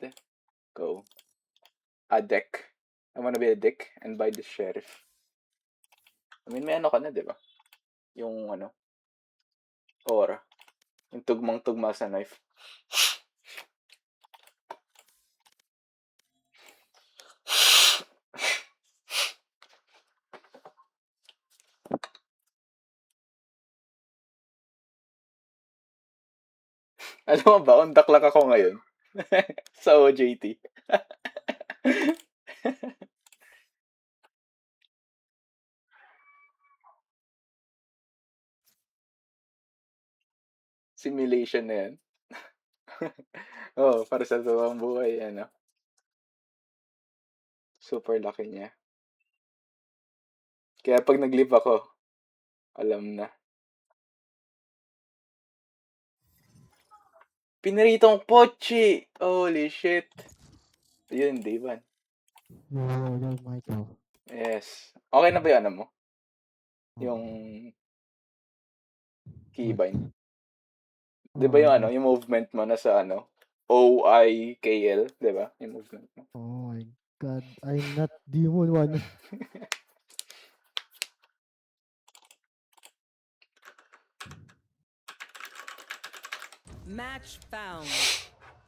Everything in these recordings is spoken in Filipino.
ate. Go. A deck. I wanna be a dick and buy the sheriff. I mean, may ano ka na, di ba? Yung ano, aura. Yung tugmang-tugma sa knife. Alam mo ba, undaklak ako ngayon. Sa OJT. Simulation na yan. Oo, para sa totoong buhay, ano. Super laki niya. Kaya pag nag-leave ako, alam na. Pinaritong pochi! Holy shit. Yun, Divan. Yung Michael. Yes. Okay na ba yung ano mo? Yung keybind. Di ba yung ano, yung movement mo nasa ano? OIKL, di ba? Yung movement mo. Oh my God. I'm not Demon One. Match found.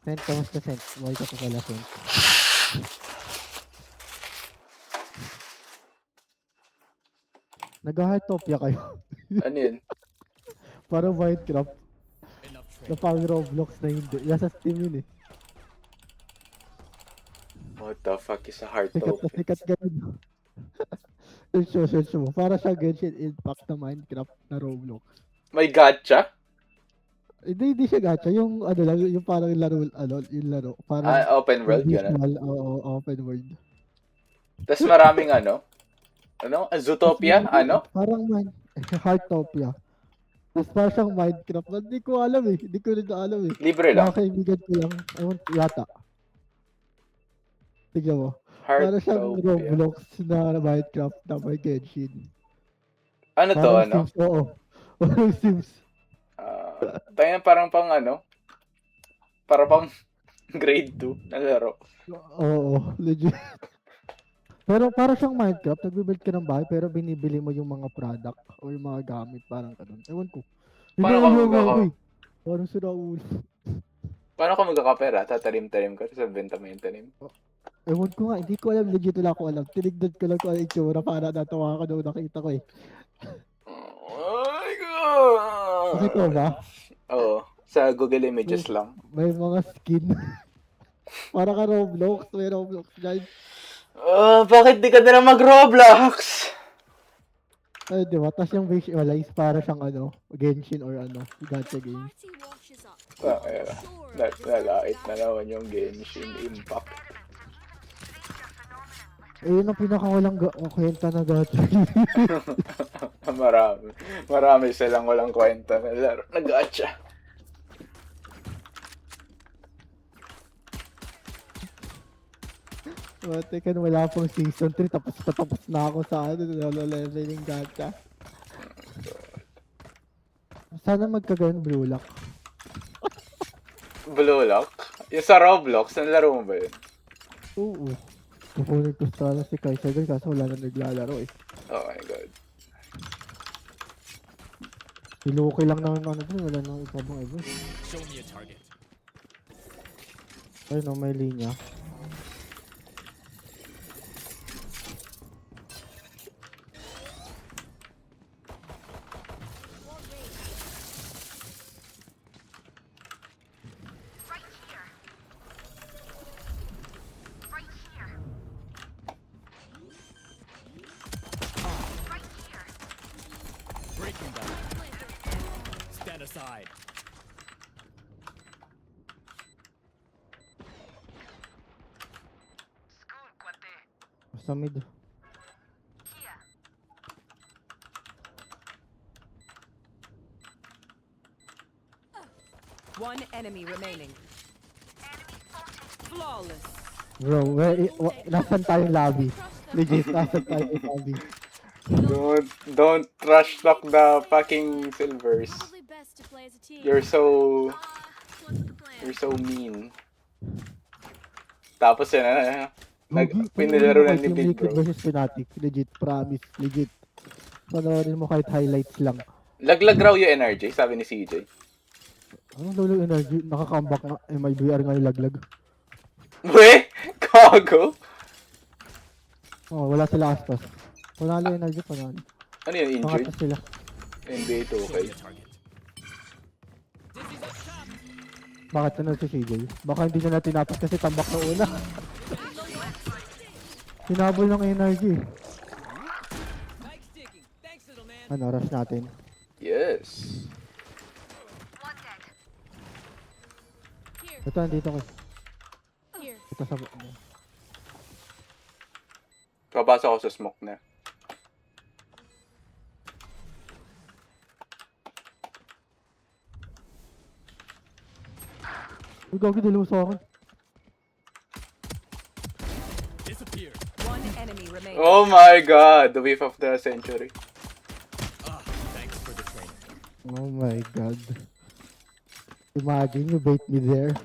Sent, kamusta Sent? Why ka pa pala Sent? Nag-Heartopia kayo. Ano yun? Parang Minecraft. Na pang Roblox na hindi. Nasa Steam yun eh. What the fuck is a heart Sikat na open? sikat ganun. Search mo. Para siya Genshin Impact na Minecraft na Roblox. May gacha? Hindi siya gacha. Yung ano lang, yung parang laro, yung laro. Parang Open world, gano'n. visual, open world. Tapos maraming ano? Ano? Zootopia? Ano? Parang Heartopia. Tapos parang siyang Minecraft. Hindi ko alam eh. Hindi ko rin alam eh. Libre lang. Mga kaibigan ko lang. Ewan, yata. Tignan mo. Parang siyang Heartopia. Roblox na Minecraft na may Genshin. Ano to, Parang ano? Sims, oo. Parang Sims. Tayo parang pang ano? Para pang grade 2 na laro. Oo, legit. Pero para siyang Minecraft, nagbe-build ka ng bahay pero binibili mo yung mga product o yung mga gamit, parang ganun. Ewan ko. Paano ka Parang sira ulo. Paano ka magkakapera? Tatarim-tarim ka sa benta mo yung tanim? Ewan ko nga, hindi ko alam, legit wala ko alam. Tinignan ko lang kung ano yung itsura para natawa ka daw nakita ko eh. Ay, God! Nakita mo ba? Oo. Sa Google Images lang. May mga skin. Para ka Roblox, may Roblox guys. Bakit di ka na mag-Roblox? Ay, di ba? Tapos yung visualize para siyang ano, Genshin or ano, gacha games. Nalait na naman yung Genshin Impact. Eh, yun ang pinakawalang kwenta na gacha games. Marami silang walang kwenta na laro na gacha. Teka, wala pang season 3, tapos na ako sa ano, leveling gacha. Sana magkagayon Blue Lock. Blue Lock? Yung sa Roblox, nalaro mo ba yun? Oo. Kukunin ko sana si Kaiser doon kaso wala na naglalaro eh. Oh my God. Si Loki lang naman ano doon, wala nang iba bang iba. Show me a target. Ay no, may linya. Breaking down. Stand aside. Sa mid. One enemy remaining. Flawless. Bro, nasan tayong lobby? Legit, nasan tayong lobby? Don't trash talk the fucking silvers. You're so mean. Tapos yun, pinilaro na ni Team Big Liquid Bro. versus Fnatic. Legit, promise, legit. Panoorin mo kahit highlights lang. Laglag raw yung energy, sabi ni CJ. Anong lolo energy? Nakaka-comeback nga. MIBR nga yung laglag. We? Gago? Oh, wala sila Aspas. Panalo energy, panalo. Ano yun, injured? Pangatlo sila. NBA Show 2K. me a target. Bakit ano si CJ? Baka hindi na natin tinapos kasi tambak na una. Hinabol ng energy. Ano, rush natin. Yes. Ito, nandito ko. Here. Ito sa... Papasok ako sa smoke na. Uy, gagi, dalawa sa akin. Disappear. One enemy remaining. Oh my god, the whiff of the century. Ah, thanks for the training. Oh my god. Imagine you bait me there.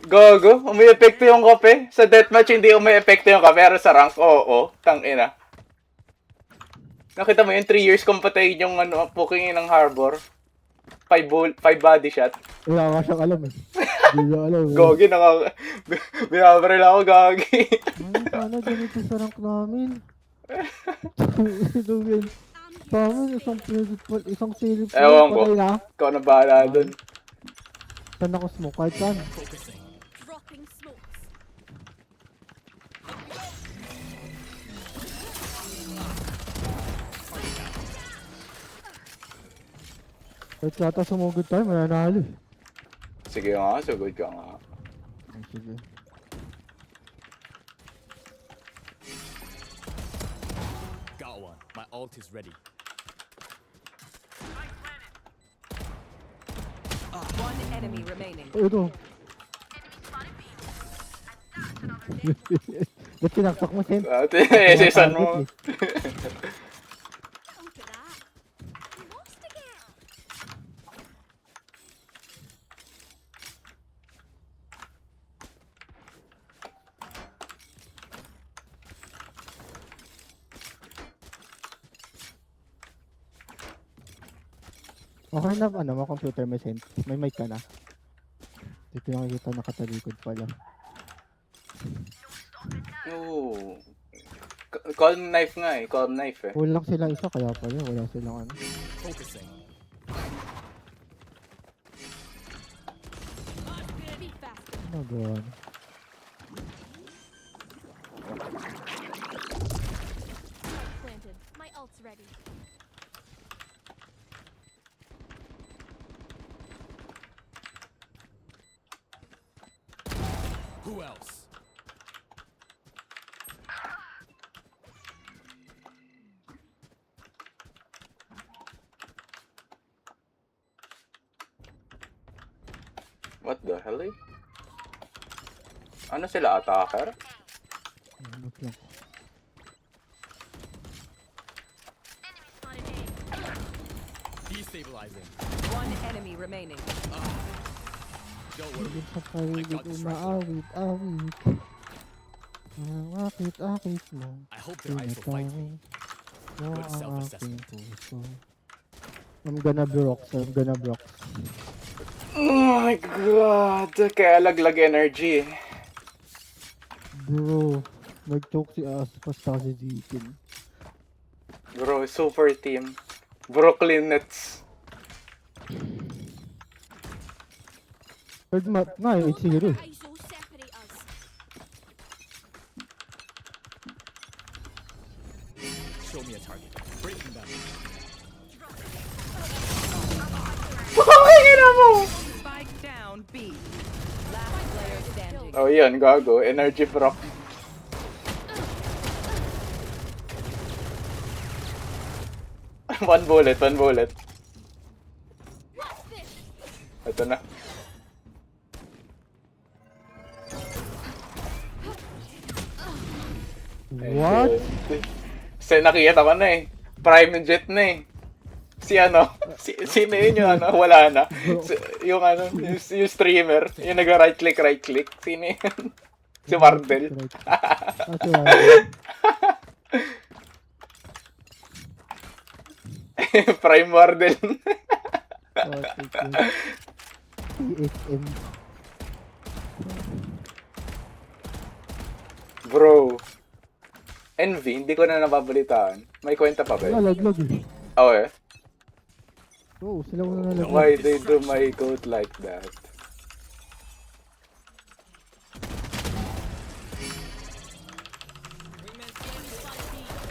Gogo, umi-epekto yung kape. Sa deathmatch hindi umi-epekto yung kape, pero sa rank, oo. Tangina. Nakita mo yun, 3 years kong patayin yung ano, puking ng harbor. 5 body shot. Wala ka siyang alam eh. Hindi niya alam eh. Gogi, binabaril ako, Gogi. Ay, sana ganito sa rank namin. Ito yun. Sa amin, isang silip pa. Ewan ko. Patay na. Ikaw na bahala dun. Saan ako smoke? Kahit saan. Focusing. Dropping smokes. Kahit yata sumugod tayo, mananalo eh. Sige nga, sugod ka nga. Ay, sige. Got one. My ult is ready. One enemy remaining. Oh, ito. Ba't sinaksak mo, Sen? Season mo. Look at that. We lost again. Okay na, ano, mga computer may sense. May mic ka na. Hindi ko nakikita nakatalikod pala. Oo. Calm knife nga eh, calm knife eh. Wala lang sila isa, kaya pala wala silang ano. Focusing. Be fast. Ano ba? Spike planted. My ult's ready. Who else? What the hell eh? Ano sila, attacker? Ano lang. Spotted A. Destabilizing. One enemy remaining. Don't worry. Hindi sa paligid umaawit, awit. Ang akit mo. I hope their eyes will fight me. Tinatawag mo Good ang aking self-assessment. puso. I'm gonna brox, I'm gonna brox. Oh my god, kaya laglag energy eh. Bro, nag-choke si Aspas kasi si Zikin. Bro, super team. Brooklyn Nets. Third map nga, 8-0. ISO separate us. Show me a target. Breaking them. Pakingin mo! Spike down B. Last player standing. Oh yun, gago. Energy proc. One bullet. Ito na. What? Kasi nakikita ko na eh. Prime jet na eh. Si ano? Sino yun yung ano? Wala na. Bro, Yung ano? Yung streamer. Yung nag-right click. Sino yun? Si Wardell. right. Si Wardell. Prime Wardell. Oh, take it. THM. Bro. Envy, hindi ko na nababalitaan. May kwenta pa ba yun? Nalaglag eh. Oh, eh. Oo, sila muna nalaglag. Why they do my goat like that?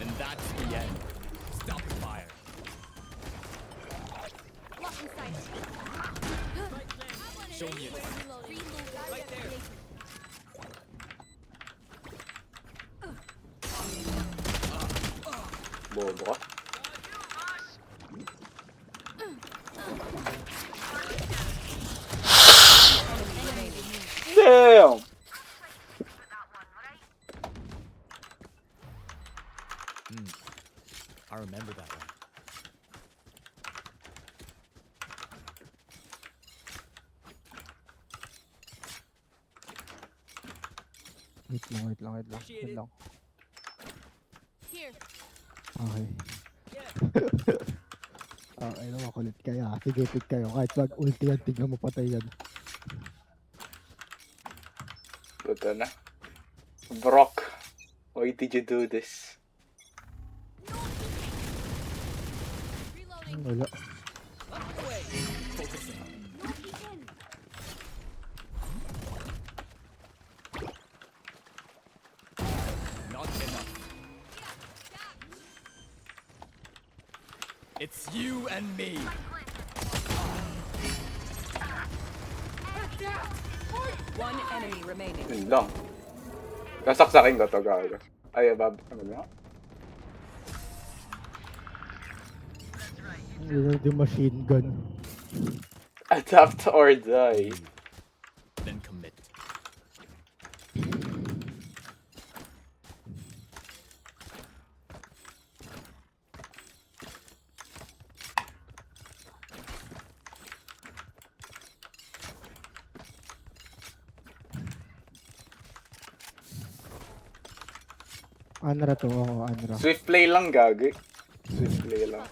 And that's the end. Stop the fire. Lock inside. Show me it. Right there. Bobo ka. Damn! I remember that one. Wait lang. Wait lang. Here. Okay. Ay naman, kulit kaya. Sige, pick kayo. Kahit mag-ulti yan, tignan mo patay yan. Puta na. Brock, why did you do this? Reloading. Wala. Focusing. No peeking. Not enough. It's you and me. One enemy remaining. Yun lang. Kasaksakin ko to, gago. Ay, ano na? Yun yung machine gun. Adapt or die. Then commit. Anra to, oo, Anra. Swift play lang, gago. Swift play lang.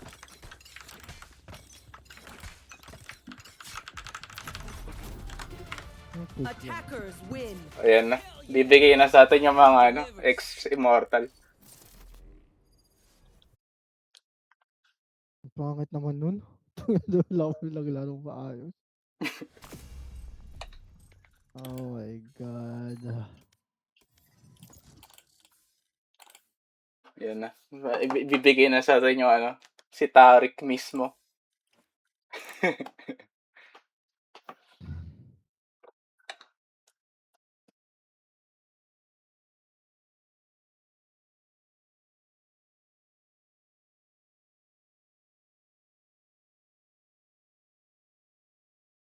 Attackers win. Ayan na. Bibigay na sa atin yung mga ano, ex-immortal. Ang pangit naman nun. Wala ko naglaro maayos. Oh my god. Ayan na. Bibigay na sa atin yung ano, si Tarik mismo.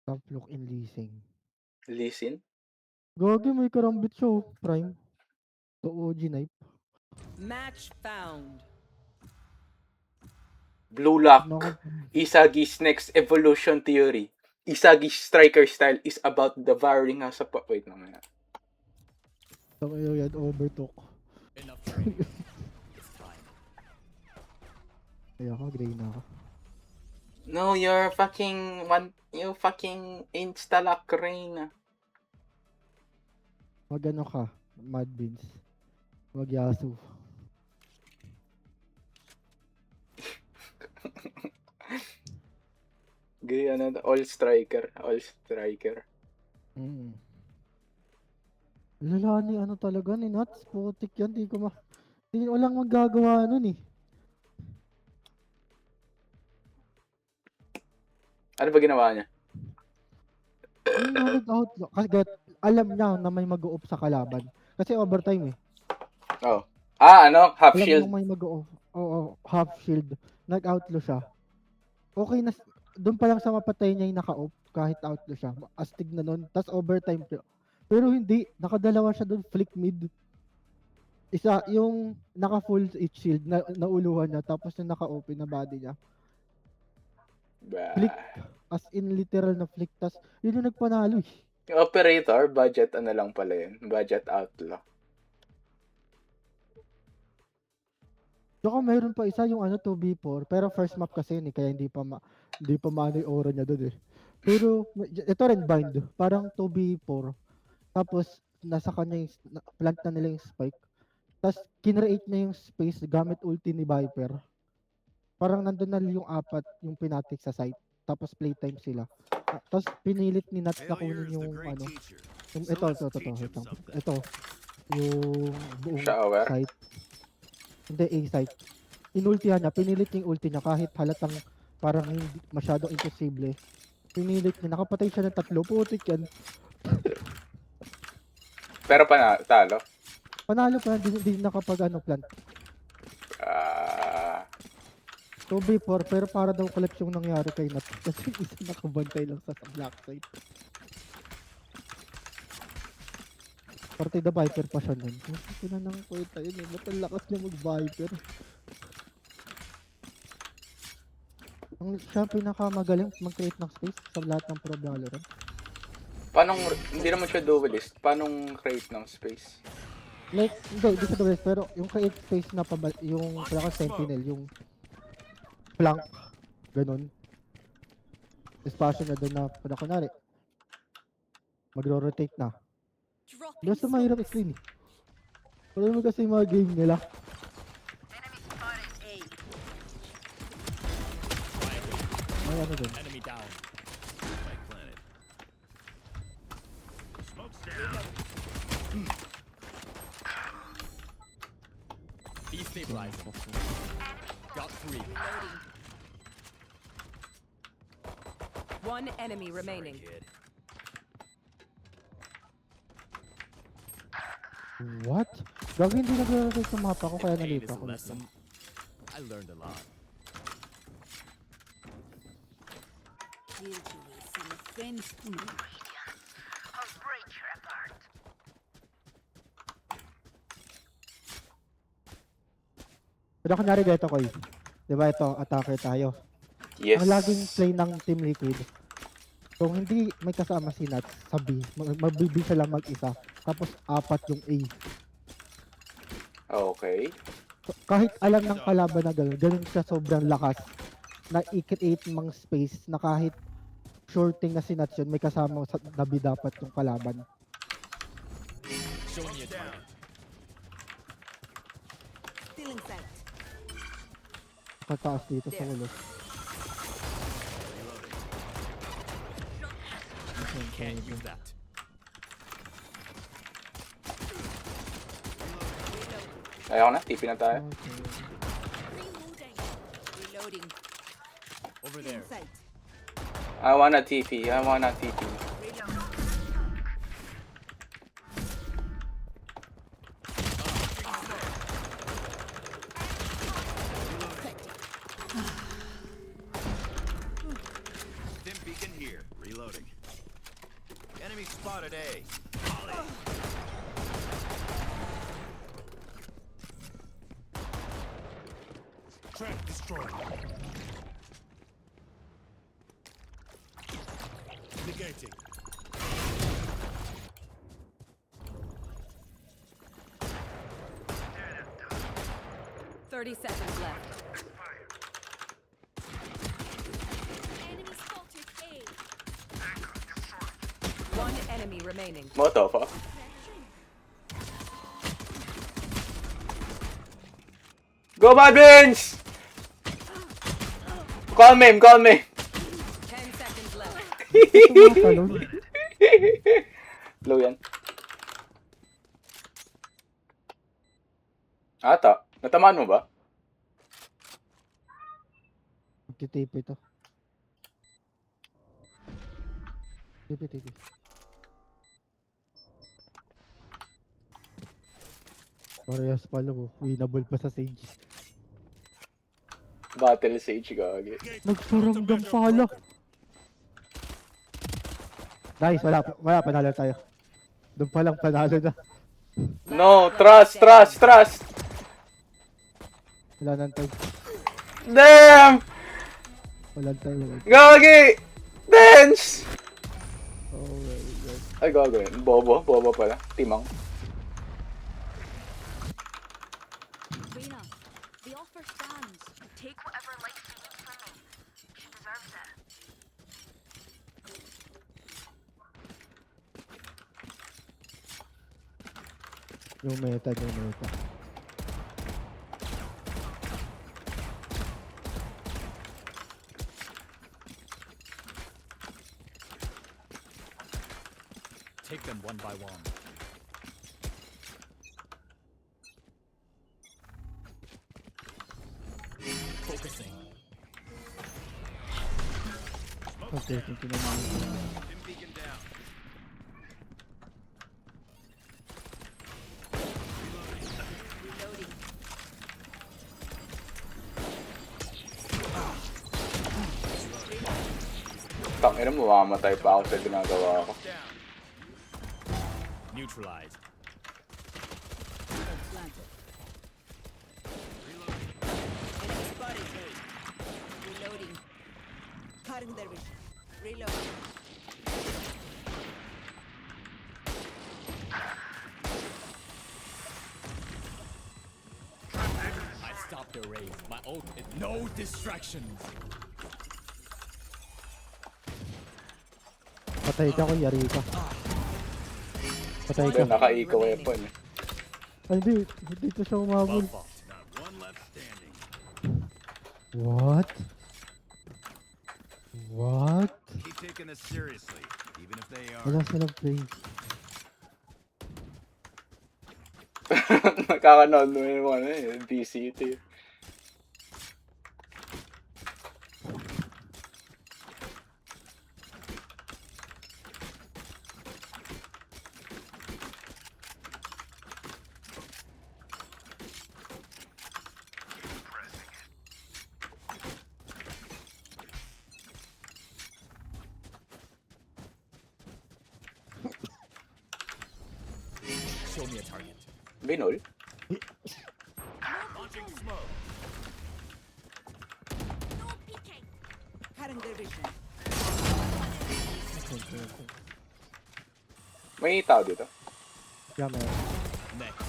Top look in leasing. Listen. Gagi, may karambit siya oh. Prime. To OG knife. Match found. Blue Lock. Nako. Isagi's next evolution theory. Isagi's striker style is about devouring us. Wait naman. Tayo yan, overtook. Enough training. It's time. Kaya ka, gray na ako. No, you fucking insta-lock Reyna. Mag ano ka, Mad Beans. Mag Yasu. Gay, ano, all striker. Lala ni ano talaga ni Nuts. Putik yan, di walang magagawa nun eh. Ano ba ginawa niya? Yung nag-outlook. Kasi alam niya na may mag-o-off sa kalaban. Kasi overtime eh. Oh. Ano? Half Alam shield. niya may mag-o-off. Oo, half shield. Nag-outlaw siya. Okay na, doon pa lang sa mapatay niya yung naka-off kahit outlaw siya. Astig na nun. Tapos overtime siya. Pero hindi, nakadalawa siya doon, flick mid. Isa, yung naka-full shield, nauluhan niya. Tapos yung naka-open na body niya. Flick. Bah. As in literal na flick. Tas yun yung nagpanalo eh. Yung operator, budget ano lang pala yun. Budget outlaw. Tsaka mayroon pa isa yung ano 2v4 pero first map kasi yun eh, kaya hindi pa maano yung aura niya doon eh. Pero ito rin bind, parang 2v4. Tapos nasa kanya yung plant na nila yung spike. Tapos kinreate niya yung space gamit ulti ni Viper. Parang nandun na yung apat yung pinatik sa site. Tapos playtime sila. Tapos pinilit ni Nats na kunin yung ano. Yung, ito. Ito. Yung buong Shower. site. Hindi, A site. Inultihan niya. Pinilit niya yung ulti niya kahit halatang parang hindi masyadong imposible. Pinilit niya. Nakapatay siya ng 3. Putik yan. Pero talo. Panalo pa. Hindi nakapag ano plant. 2v4 pero para daw collapse yung nangyari kay Nat. Kasi isa nakabantay lang sa black side. Partida Viper pa siya nun. Ito na nang kwenta yun eh. Ba't ang lakas niya mag-Viper? Siya pinakamagaling mag-create ng space sa lahat ng Pro Valorant. Hindi naman siya duelist. Paano create ng space? Like, hindi siya duelist pero yung create space na yung pinaka-sentinel, yung flank, ganun. Espasyo na doon na, kunwari, magro-rotate na. Dropping Basta mahirap smokes. i-clean eh. Wala naman kasi yung mga game nila. May ano dun. Enemy down. Spike planted. Smoke's down. Destabilizing. Got 3. One enemy remaining. Kid. What? Gagawin hindi nag-rotate sa mapa ko kaya Pain nalito is a ako. lesson. I learned a lot. Pero kunyari dito ko di ba ito, attacker tayo. Yes. Ang laging play ng Team Liquid. Kung hindi may kasama si Nats sa B, magbibig siya lang mag-isa. Tapos 4 yung A. Okay. So, kahit alam ng kalaban na ganun siya sobrang lakas na i-create mang space na kahit shorting na si Nats yun, may kasama sa na B dapat yung kalaban. Showing you a target. Stealing sight. Pagtaas dito sa ulo. Can't use that. Ayaw na. TP na tayo. Okay. Reloading. Reloading. Over there. Sight. I wanna TP. I wanna TP. Stim beacon here. Reloading. Enemy spotted A. Track destroyed. Negating. Thirty seconds left. Enemy spotted A. One enemy remaining. Moto pa. Go Badwins! Call me. 10 seconds left. Tumatalon. Low yan. Ata. Natamaan mo ba? Magtitipi ito. Tipi. Parehas pala mo. Winnable pa sa Sage. Battle Sage gagi. Nagsaramdam pala. Nice, wala panalo tayo. Doon pa lang panalo na. No, trust. Wala nang time. Damn! Walang time. Gagi! Dance! Oh my god. Ay, gago yun. Bobo. Bobo pala. Timang. Reyna, the offer stands. Take whatever life you need from me. She deserves it. Yung meta. Take them one by one. Focusing. Okay, continue naman. Dim beacon down. Tangina mo, mamamatay pa ako sa ginagawa ko. Down. Neutralized. Enemy spotted. Reloading. Cutting their vision. Reloading. I stopped their raid. My ult is no distractions. Patay ka, kunyari ka. Patay ka. Kaya naka-eco weapon eh. Ay, hindi. Dito siya umabol. Well fought. Not one left standing. What? What? Keep taking this seriously, even if they are. Wala silang play. Nakakanood mo yung ano eh. BCT. Show me a target. Binol? Launching smoke. No peeking. Cutting their vision. May tao dito. Yeah, man. Next.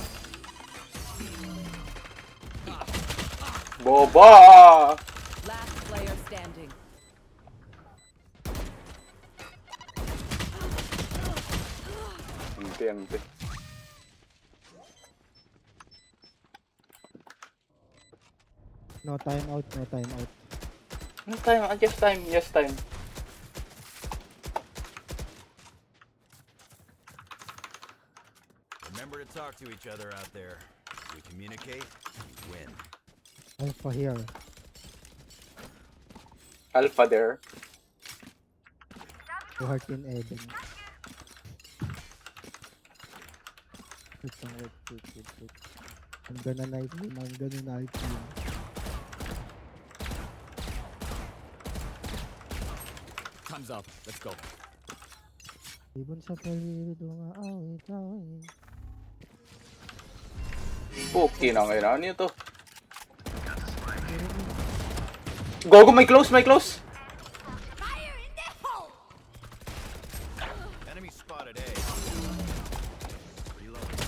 Boba! Last player standing. Ante. No time out. Ano time? Just time. Yes time. Remember to talk to each other out there. We communicate, we win. Alpha here. Alpha there. The heart in Eden. Wait. I'm gonna knife him. Time's up. Let's go. Ibon sa paligid, umaawit-awit. Okay na ngayon. Ano yun to? Gogo, may close! Fire in the hole! Enemy spotted A. Reloading.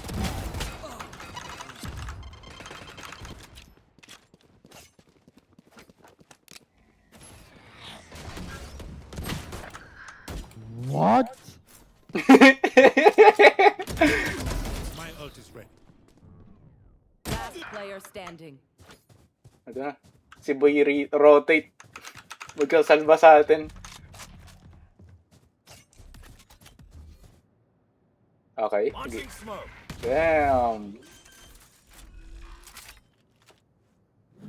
What? My ult is ready. Last player standing. Ano na? Si Boy rotate. Magkasalba sa atin. Okay. Sige. Launching smoke. Damn.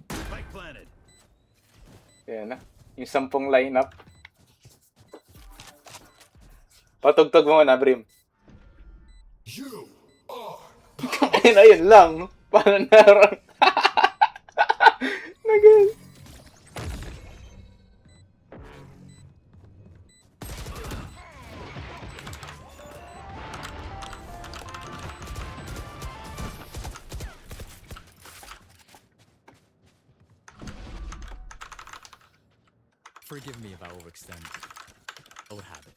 Spike planted. Yan na. Yung 10 lineup. Patugtog mo na, Brim. You are Ayun lang. Paano narang? Nagel. Forgive me if I overextend. Old habit.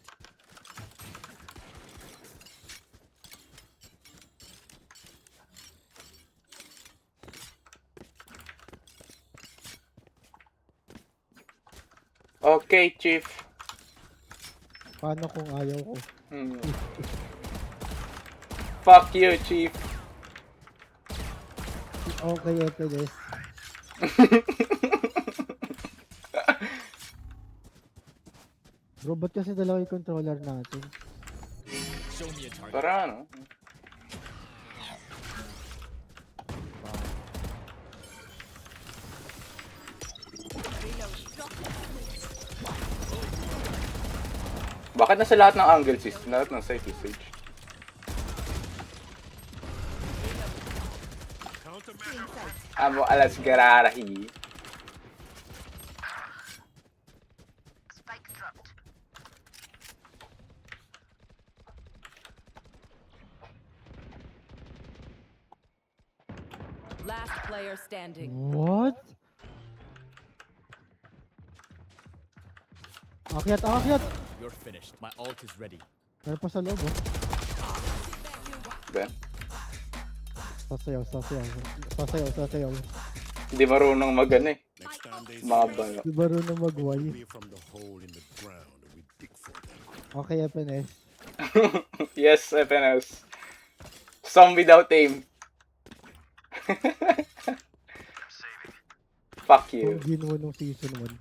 Okay, Chief. Paano kung ayaw ko? Hmm. Fuck you, Chief. Okay, ito guys. Bro, ba't kasi dalawa yung controller natin? Show me a target. Para ano? Bakit nasa lahat ng angle sis? Lahat ng site usage. Amo alas gararahi. Last player standing. What? Akyat, akyat! You're finished. My ult is ready. Meron pa sa loob, oh. Ben? Sasayaw, sasayaw. Sasayaw, sasayaw. Hindi marunong mag-ano eh. Next time they Mga see bala. Di ba rin na magway? clear from the hole in the ground, we dig for them. Okay, FNS. Yes, FNS. Some without aim. Fuck you. Yung ginawa nung season 1.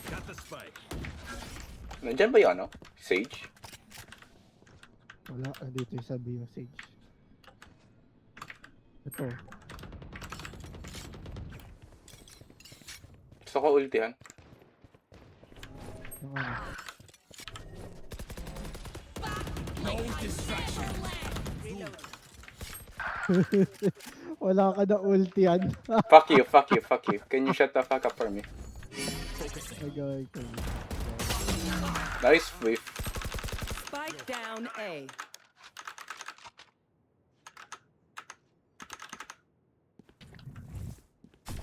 Got the spike. Nandyan ba yung ano? Sage? Wala, andito yung sabi yung Sage. Ito. Gusto ko ultihan. Yung ano. No distraction. Wala ka na ultian. Fuck you, fuck you, fuck you. Can you shut the fuck up for me? Agay ko. Nice whiff. Spike down A.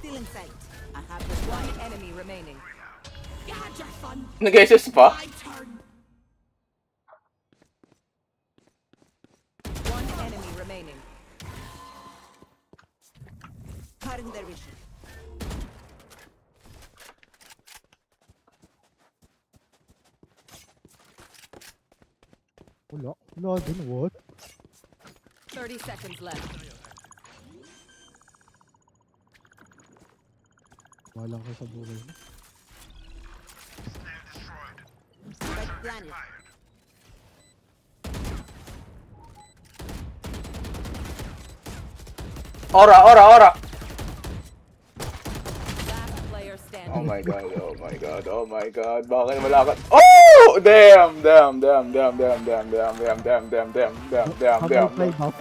Still in sight. I have One enemy remaining. You had your fun. Nag-SS pa? My turn. One enemy remaining. Cutting their vision. Wala. Wala din, what? 30 seconds left. Wala ko sa buhay mo. Spike planet. Ora, ora, ora! Last player standing. Oh my god, oh my god, oh my god. Bakit wala ka? Oh! Damn, damn, damn, damn, damn, damn, damn, damn, damn, damn, damn, damn, damn, Habang play damn. buff.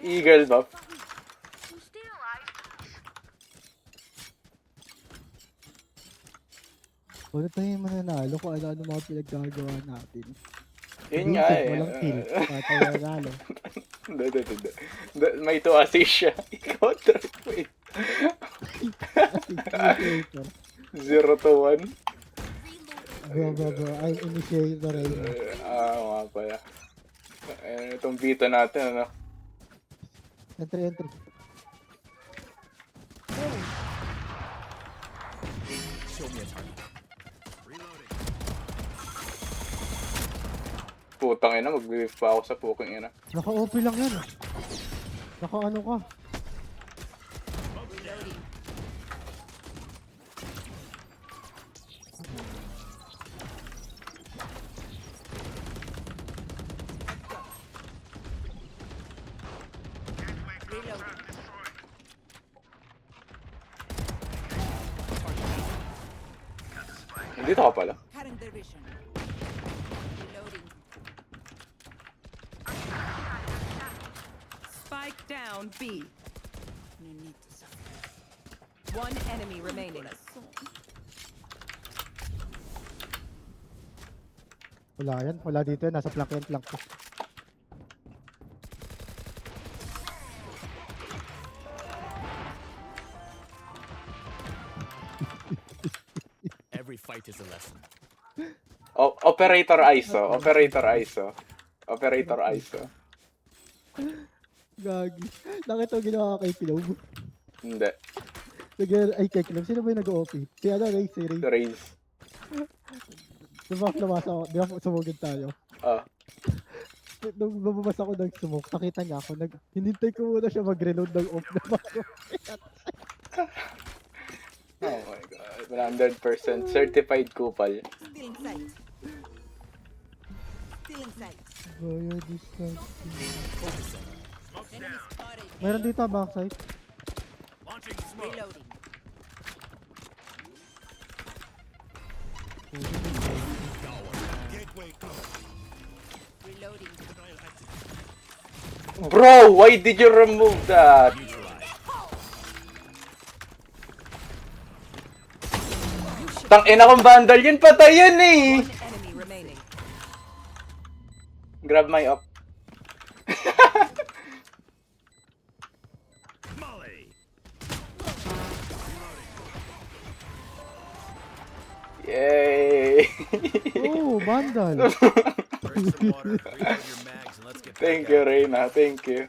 Eagle buff. You stay alive. Wala tayong mananalo kung ano-ano mga pinaggagawa natin. Yun nga eh. Walang kill. Tayo nanalo. Hindi, hindi, hindi. May to assist siya. Ikaw, wait. 0 to 1. Go. I'm initiator right now. Mga pala. Itong beta natin, ano? Entry. Show me a target. Putang ina, mag-whiff pa ako sa puking ina. Naka-OP lang yan. Naka-ano ka. Dito ka pala. Cutting their vision. Reloading. Spike down B. No need to suffer. One enemy remaining. Wala yan. Wala dito yan. Nasa flank yan. Flank ko. Every fight is a lesson. Operator ISO. Operator ISO. Operator ISO. Gagi. Nakita mo ginawa kay Kilog. Hindi. Ay, kay Kilog. Sino ba yung nag-OP? Si ano, Ray. Si Ray. Raise. Diba lumasa ako? Di ba sumugod tayo? Ah. Nung lumabas ako ng smoke, nakita niya ako. Hinintay ko muna siya mag-reload ng off na bago. Oh my god. 100% certified kupal. Still in sight. Still in sight. Fire distance. Enemy spotted. Meron dito backside. Launching smoke. Reloading. Gateway closed. Reloading. Denial active. Bro, why did you remove that? Tang ina kong vandal yun, patay yan eh. One enemy remaining. Grab my up. Molly. Yay. Oh, Vandal. Drink some water. Reload your mags and let's get back Thank you, out. Reyna. Thank you.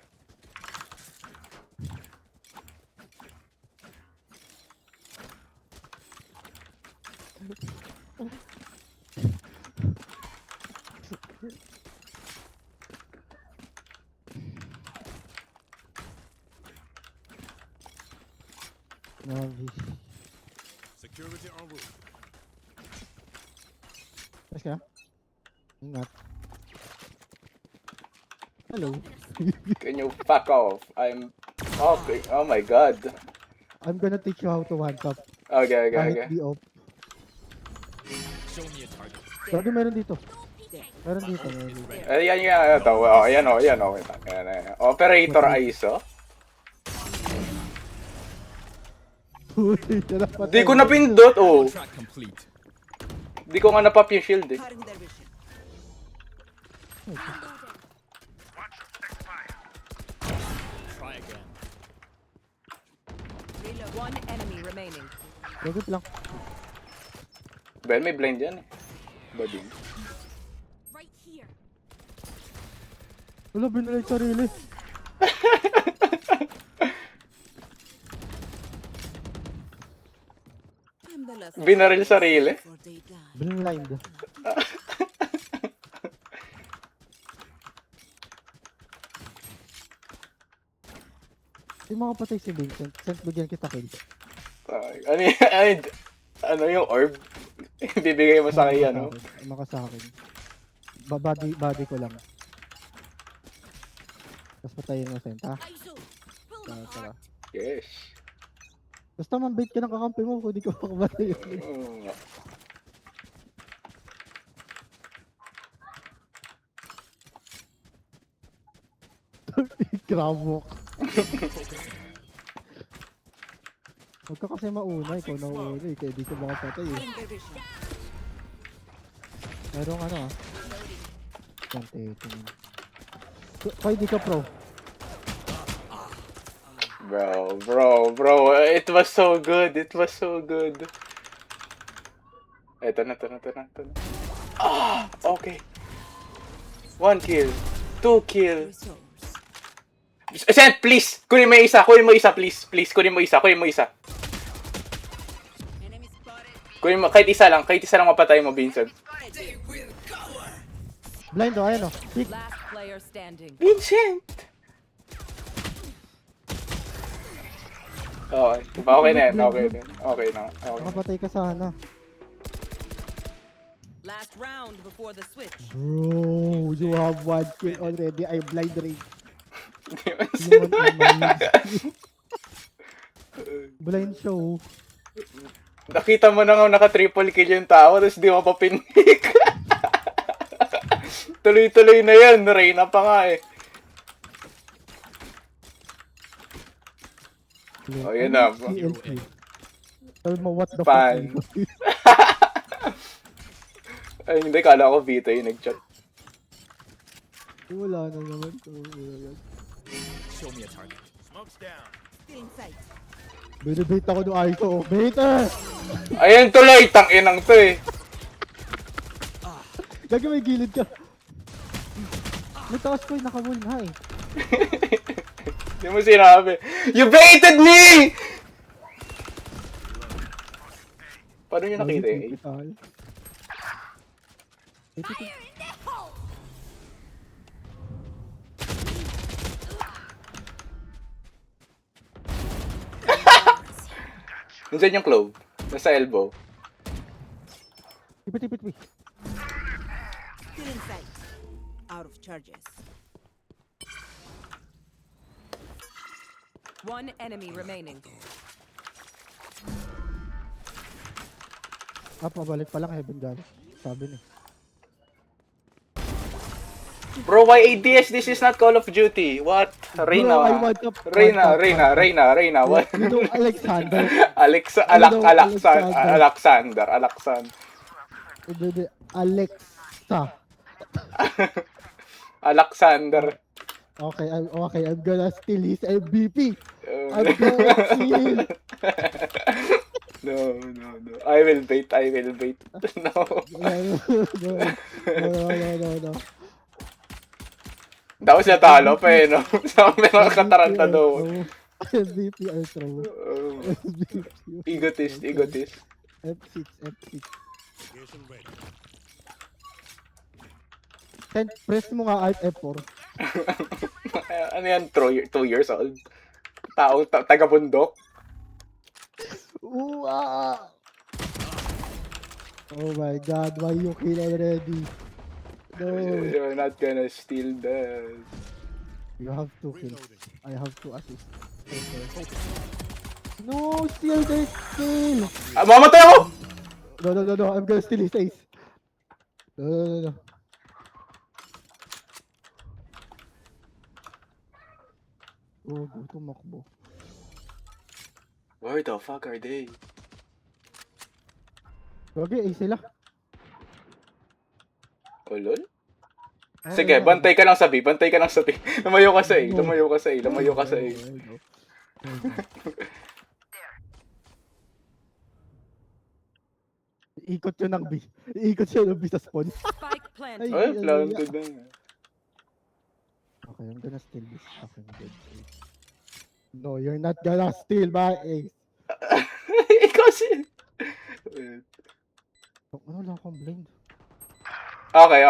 Navi. Security en route. Mas ka? Ingat. Hello. Can you fuck off? I'm... Okay. Oh my god. I'm gonna teach you how to one tap. Okay, okay, Kahit okay. di off. Show me a target. Lagi meron dito. Meron dito. Meron dito. Ayan, yan. Ito. Oh, ayan, oh. Ayan, oh. Ayan, ayan. Operator ISO. Di ko napindot, oh. Contract complete. Di ko nga napap yung shield, eh. Cutting their vision. Try again. Reload. One enemy remaining. Lagit lang. Ben, may blind yan, eh. Bading. Right here. Wala, binalay sarili. I'm the last Binaril sarili. before they die. Blind. Yung mga patay si Vincent, since bigyan kita kill. Ano yung, ano yung orb? Bibigay mo sa akin, ano? Maka sa akin. Body ko lang. Tapos patayin mo Sent, ha? ISO. Pull Tara, them tara. apart. Yes. Basta man-bait ka ng kakampi mo, kung di ko makamatay. Mm. Grab walk. Huwag ka kasi mauna, ikaw na una eh, kaya di ka makapatay eh. Cutting their vision. Merong ano ah. Tingnan. Kaya di ka pro. Bro. It was so good. It was so good. Ito na. Ah, okay. 1 kill. 2 kill. Resource. Sent, please. Kunin mo isa, please. Please, kunin mo isa. Enemy spotted. Kunin mo, kahit isa lang mapatay mo, Vincent. Blind oh, ayan oh. Pick. Last player standing. Vincent! Okay. Okay na yan. Okay na. Makapatay ka sana. Last round before the switch. Bro, you have 1 kill already. I blind rage. You want my blind show. Nakita mo na nga naka-triple kill yung tao, tapos di mo pa pinik. Tuloy-tuloy na yan. Reyna pa nga eh. Oh, yun na. TLP. Tell mo what the Fan. fuck. Ay, hindi, kala ko Vito yung nag-chat. Wala na naman. Show me a target. Smoke's down. Still in sight. Binibait ako ng ISO. Baiter! Ayan tuloy, tang-inang to eh. Gagi may gilid ka. May taas ko yung nakawall nga eh. Hindi mo sinabi. You baited me! Paano nyo nakita eh? Nandiyan yung clove. Nasa elbow. Tipit. Still in sight. Out of charges. One enemy remaining. Pabalik pa lang Heaven galing. Sabi ni. Bro, why ADS? This is not Call of Duty. What? Reyna. Bro, I want to- Reyna. What? You know Alexander. Alexander. Hindi. Alexa. Alexander. Okay, I'm gonna steal his MVP. I'm gonna steal. No. I will bait. No. No. Tapos natalo pa eh, no? Sa mga kataranta doon. MVP Ultra. Egotist. F6. Location ready. Press mo nga Alt F4. Ano yan? 2 years old? Taga-bundok? Oh my god, why you kill already? No, You're not gonna steal that. you have to kill. Reloading. I have to assist. No, steal the kill! Mamatay ako! No, I'm gonna steal his ace. No. Oh, go tumakbo. Where the fuck are they? Okay, ace sila. Oh, lol? Sige, bantay ka lang sa B. Lumayo ka sa A. Ikot yun ng B. Ikot siya ng B sa spawn. Spike planted. Ay, planted na. Okay, I'm gonna steal this fucking good ace. No, you're not gonna steal my ace. Ikaw si... Ano lang akong blind? Okay.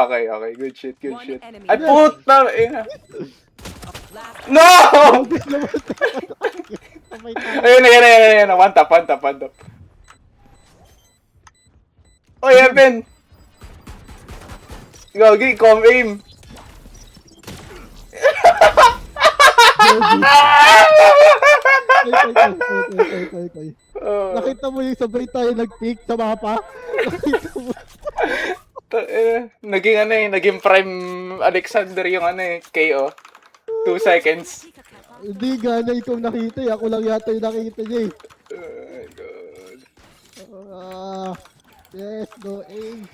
Good shit. One enemy Ay, remaining. puta! Ina. Last No! Ayun. One tap. Oy, Evan! Gagi, aim! Koy. Nakita mo yung sabay tayo nag-peak sa mapa? Nakita mo? Naging prime Alexander yung KO. 2 seconds. Hindi gana ikaw nakita eh. Ako lang yata yung nakita niya eh. Oh my god. Yes, go aim.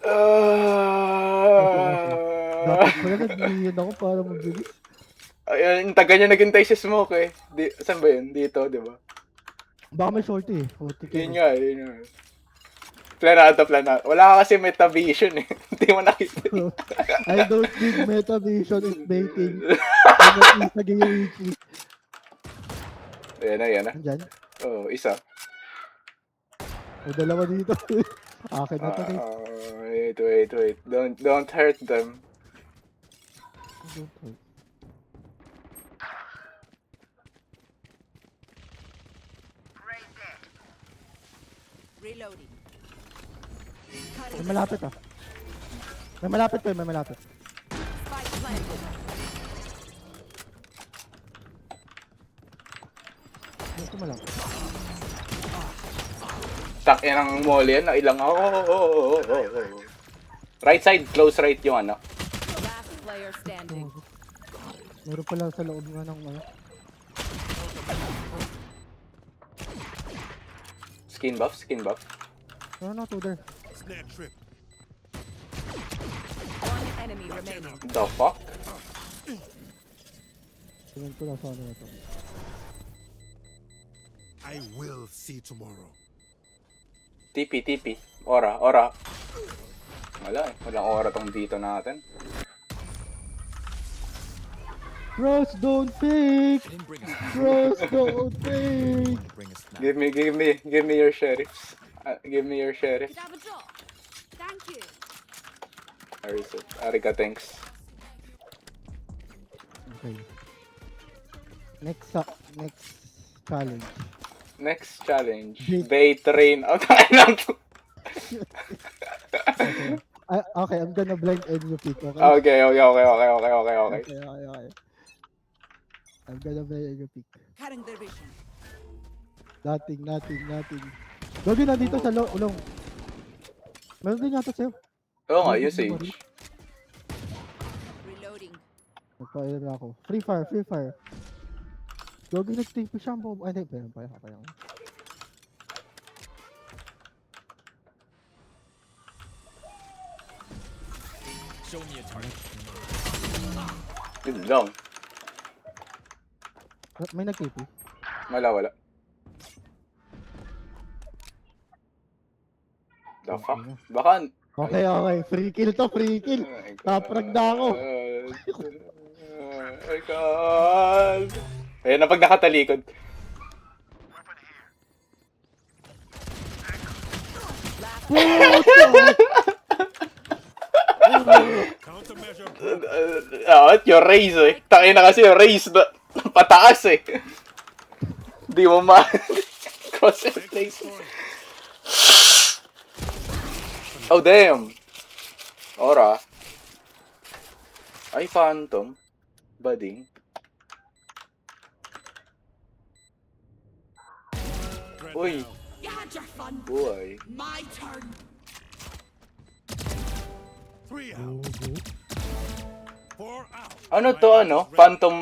Ah. Dapat pala nag-million ako para mabilis. Ayun, taga niya naghintay si Smoke eh. Saan ba yun? Dito, di ba? Baka may shorty eh. Yun nga. Planado. Wala ka kasi metavision eh. Hindi mo nakita. I don't need meta vision is baiting. I'm not isagay yung wiki. Ayan na. Andyan. Oh, isa. O dalawa dito. Akin na to guys. Wait. Don't hurt them. Don't hurt. Reloading. May malapit ah. May malapit. spike planted. Gusto malapit. Tak yan ang molly yan. Ilang Right side, close right yung ano. Last player standing. Meron pala sa loob nga ng ano. Skin buff. No, to there. Snap trip. remaining. The fuck? Tingnan ko lang sa ano na to. I will see tomorrow. TP. Ora. Wala eh. Walang ora tong dito natin. Bros, don't fake! I didn't bring a snack. Bros, don't fake! Bring a snack. Give me your sheriffs. Give me your sheriff. Could I have a drop? Thank you. Arika, thanks. Okay. Next challenge. Next challenge. Bait. Bait train. Oh, tayo lang to. Okay, I'm gonna blind and you pick, okay? Okay. Okay. I'm gonna blind and you pick. Cutting their vision. Nothing. Gagi nandito sa ulong. Meron din yata sa'yo. Oo nga, usage. Reloading. Nagpa-air na ako. Free fire. Gagi nag-tape siya ang bomb. Ay, hindi. Pero pa yan. Show me a target. Yun lang. May nag-tape. Wala. The fuck? Baka... Okay. Free kill to, free kill. Taprag na ako. Oh my God. Ayun na pag nakatalikod. Countermeasure. At yung raise eh. Takin na kasi yung raise na pataas eh. Di mo ma... Cross and place. Oh damn. Ora. Ay, Phantom. Bading. Uy. You had your fun. Buhay. My turn. 3 out. 4 out. Ano to Phantom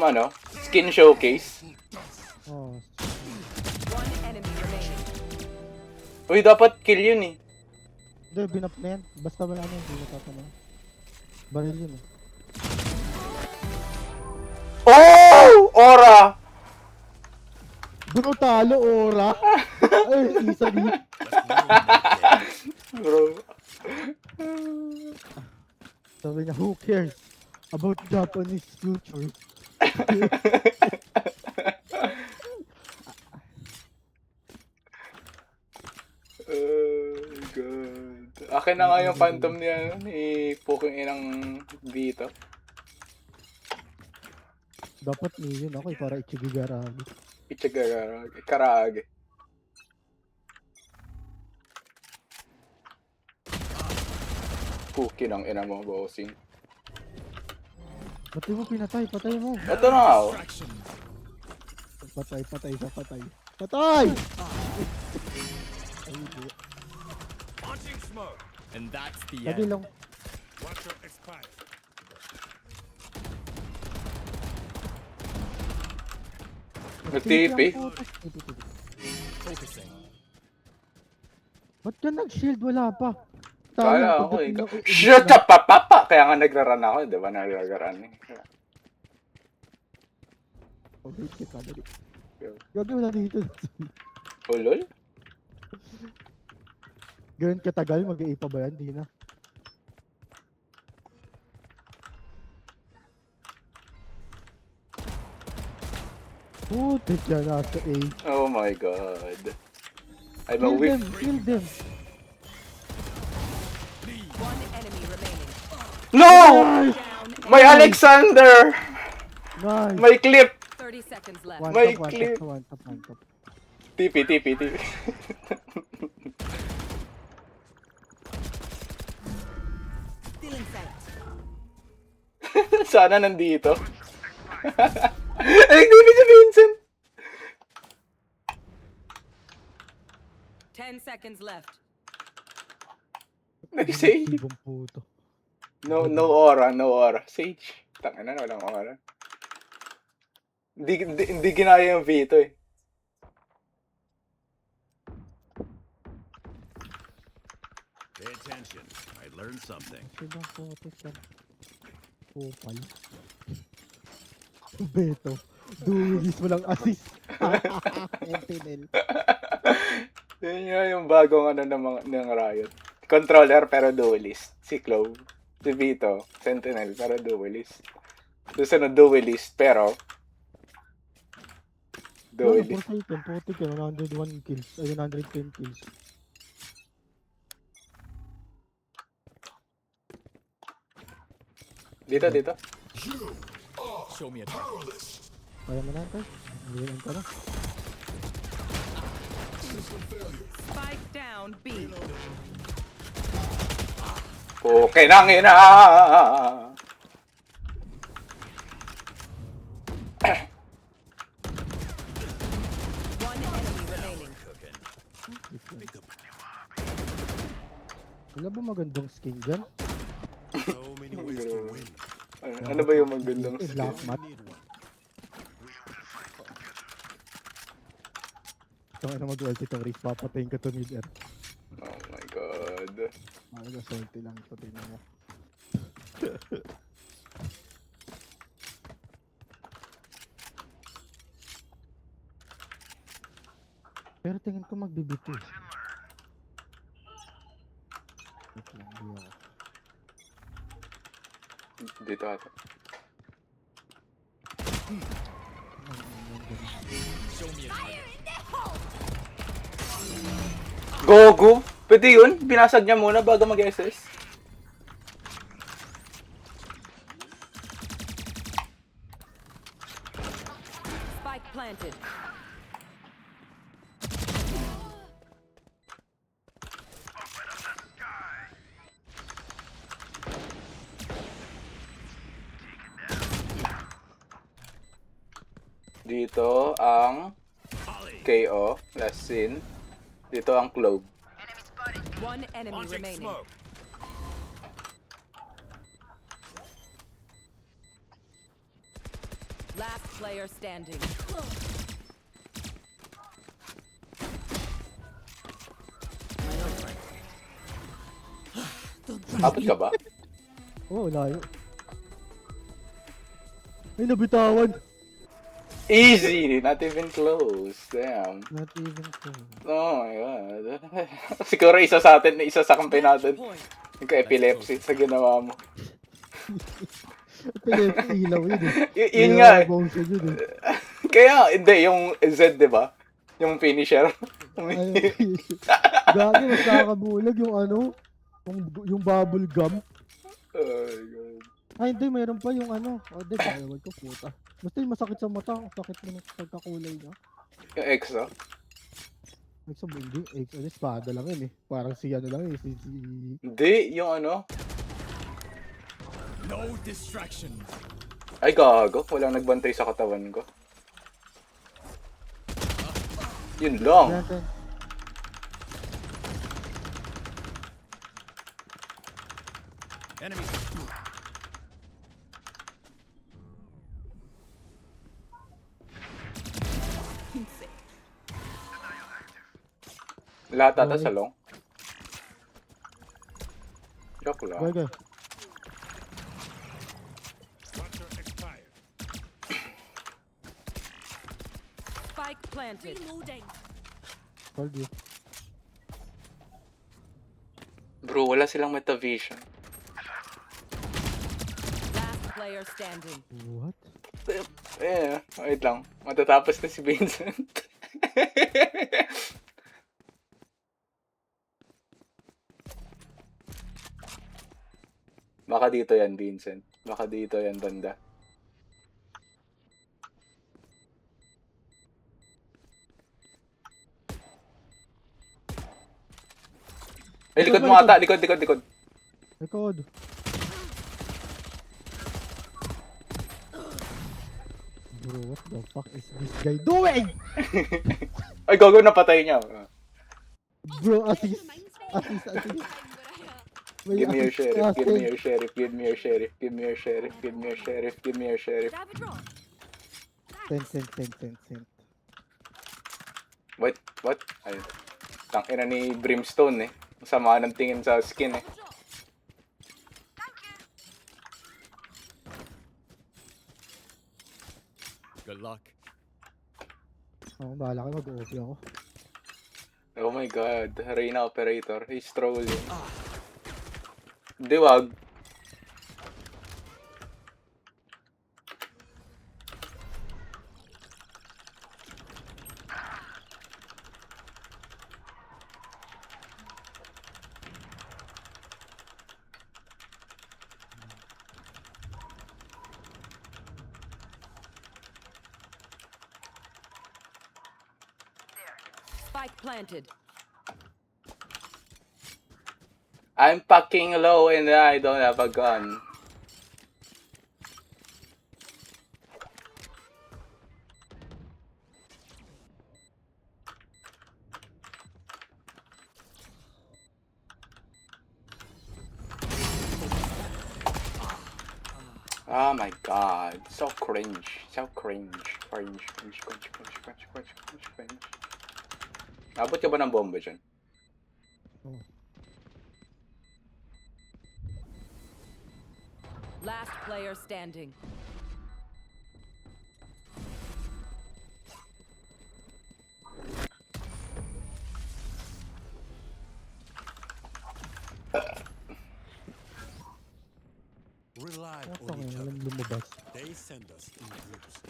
skin showcase. Oh, One enemy remaining. Uy, dapat kill yun eh. hindi, binap na yan. Basta wala hindi natatama. Baril yun eh. Oh! Ora! Bro, talo, ora. Ay, isa din. Bro. Sabi niya, who cares about Japanese culture? Oh my God. Akin na nga yung Phantom niya ni Puking inang dito. Dapat yun ako para ichigigarami. Ichigara. Karage. Puking ang ina mo, bossing. Patay mo, patay mo. Ito na ako. Distraction. Patay. Patay! Ay, hindi. Launching smoke. And that's the Sabi end. lang, Watch your expire. Nag-TP. Focusing. Ba't ka nag-shield? Wala pa. Kala ako pagdating eh. ng- Shut up, papa! Kaya nga nagra-run ako, di ba? Nagra-run eh. Oh, wait kita, dali. Gagi wala dito. Oh, lol? Ganun katagal, mag-iipa ba yan? Di na. Putik yan, nasa A. Oh my God. I'm a Kill whip. them, kill them. One enemy remaining. No! Down. My Alexander! Nice. My clip! 30 seconds left. One my top, one clip. top, one top, one top. TP. Still in sight. Sana nandito. Ay, hindi si Vincent! 10 seconds left. Nag-sage. Ibang puto. No aura. Sage. Tangina na, walang aura. Hindi ginaya yung Vito eh. Pay attention. I learned something. Ibang puto siya. Kupal. Beto. Duwis mo lang assist. Sentinel. Yun nga yung bagong ano ng Riot. Controller pero duelist. Si Clove. Si Vito, Sentinel pero duelist. Susunod duelist pero Ano, duelist. Forsaken, putik yun, 101 kills, ay 110 kills. Dito. Show me a target. Kaya mo natin, hilihan ka na. Spike down B. Okay nang ina. One enemy remaining. Wala ba magandang skin dyan? So many ways to win. Ano ba yung magandang Eh, skill? black mat. You need one. Ito nga na mag-work itong race, papatayin ka to mid-air. Oh my god. Ay, salty lang ito, tingnan mo. Pero tingin ko magbibito. Wait lang, di ako. Dito ata. Show me a target. Gogo! Pwede yun? Binasag niya muna bago mag-SS. Spike planted. Dito ang KO, last scene. Dito ang Clove. One enemy Launching remaining. smoke. Last player standing. Abot ka ba? Oo, layo. Ay, nabitawan! Easy! Not even close. Damn. Not even close. Oh my god. Siguro isa sa atin, isa sa kampi natin. Nagka-epilepsy sa ginawa mo. Epilepsy ilaw yun eh. Yun nga eh. Motion yun eh. Kaya, hindi, yung Z, di ba? Yung finisher. Ay, gagi, mas nakakabulag yung ano, yung bubble gum. Oh my god. Ay, hindi, mayroon pa yung ano. O, di, bayawag ko, puta. Basta yung masakit sa mata, ang sakit mo ng pagkakulay niya. Yung EXO. Like sa hindi, ano, espada lang yun eh. Parang si ano lang eh, si... Hindi, yung ano. No distraction. Ay, gago. Walang nagbantay sa katawan ko. Yun lang. Yan, yan. Enemy. Lahat ata Okay. sa long. Joke lang. Go, go. Watcher expired. Spike planted. Reloading. Told you. Bro, wala silang metavision. Last player standing. What? Eh, wait lang. Matatapos na si Vincent. Baka dito yan, Vincent. Baka dito yan, banda. Eh, likod mo ata. Likod. Record. Bro, what the fuck is this guy doing? Ay, gago, napatay niya. Bro, assist. Reminds me Assist. of the time where I, May Give me your assist sheriff, ka, give me Sid. your sheriff, give me your sheriff, give me your sheriff, give me your sheriff, give me your sheriff. Grab a drop. Send. What? Ayun. Tangina ni Brimstone eh. Sama ng tingin sa skin eh. Drop. Good luck. Bahala kayo, mag-OP ako. Oh my god, Reyna operator. He's trolling. Di wag. Spike planted. I'm fucking low and I don't have a gun. Oh my god, so cringe, so cringe. Cringe. Abot ka ba ng bomba dyan? Last player standing. Rely Ano on each ngayon, other. walang lumabas. They send us in groups.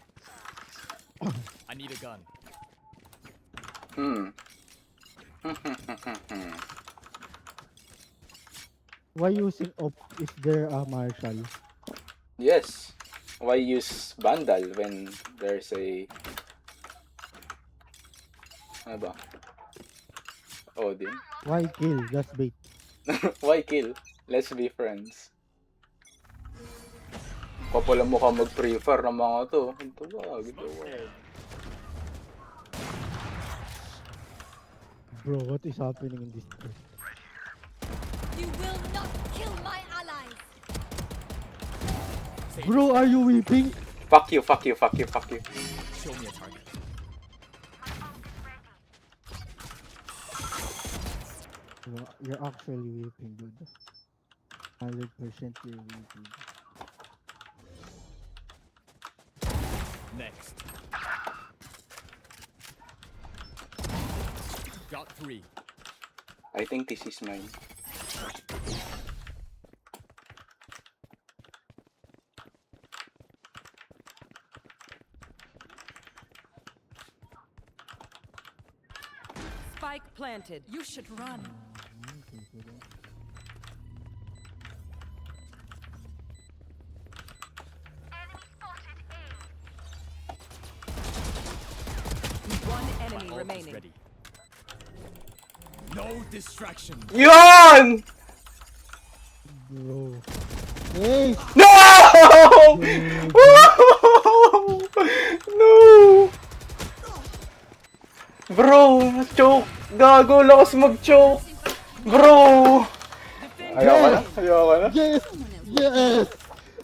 I need a gun. Why using op is there a Marshall? Yes. Why use Vandal when there's a... Ano ba? Odin. Why kill? Just bait. Why kill? Let's be friends. Kapala mo ka mag-prefer ng mga to. Ito ba? Ito ba? Bro, what is happening in this place? You will not kill my allies. Bro, are you weeping? Fuck you, fuck you, fuck you, fuck you. Show me a target. You're actually weeping, dude. 100% you're weeping. Next. Got 3. I think this is mine. Spike planted. You should run. One My enemy ult is remaining. ready. No distraction. Yun! Bro. Hey! No! No! Bro, choke! Gago, lakas mag-choke! Bro! Ayaw ka na? Ayaw ka na? Yes! Yes!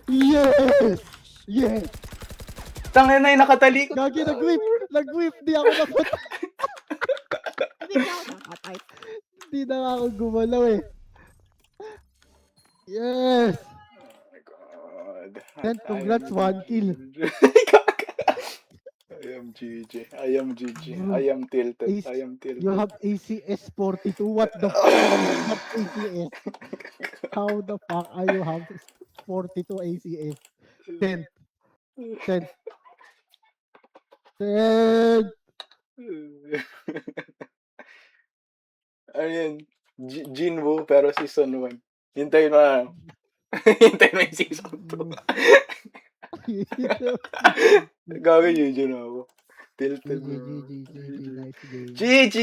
Yes! Yes! Tangin na yung nakatalikod. Gagi, nag-whip! Nag-whip! Di ako napatay! Hindi na ako napatay. Hindi na ako gumalaw eh. Yes! Oh my god. Then, congrats, 1 kill. I am GG. I am GG. I am tilted. I am tilted. You have ACS 42. What the fuck is that ACS? How the fuck are you have 42 ACS? 10. 10. 10. Ayun. Jinwoo pero season 1. Hintayin mo na. Hintayin mo yung season 2. Gagawin yun ako. Tilted. GG, GG, nice game. GG!